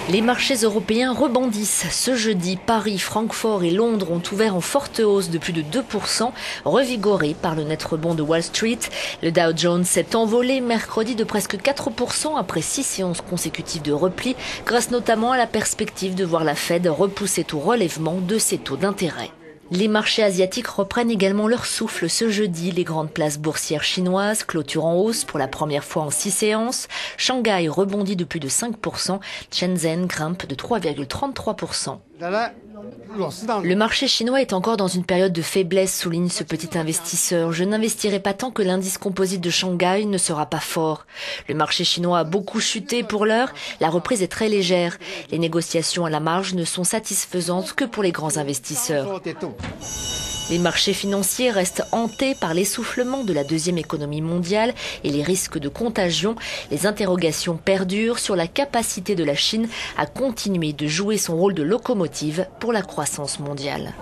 Les marchés européens rebondissent. Ce jeudi, Paris, Francfort et Londres ont ouvert en forte hausse de plus de 2%, revigorés par le net rebond de Wall Street. Le Dow Jones s'est envolé mercredi de presque 4% après 6 séances consécutives de repli, grâce notamment à la perspective de voir la Fed repousser au relèvement de ses taux d'intérêt. Les marchés asiatiques reprennent également leur souffle ce jeudi. Les grandes places boursières chinoises clôturent en hausse pour la première fois en 6 séances. Shanghai rebondit de plus de 5%. Shenzhen grimpe de 3,33%. Le marché chinois est encore dans une période de faiblesse, souligne ce petit investisseur. Je n'investirai pas tant que l'indice composite de Shanghai ne sera pas fort. Le marché chinois a beaucoup chuté pour l'heure. La reprise est très légère. Les négociations à la marge ne sont satisfaisantes que pour les grands investisseurs. Les marchés financiers restent hantés par l'essoufflement de la deuxième économie mondiale et les risques de contagion. Les interrogations perdurent sur la capacité de la Chine à continuer de jouer son rôle de locomotive pour la croissance mondiale.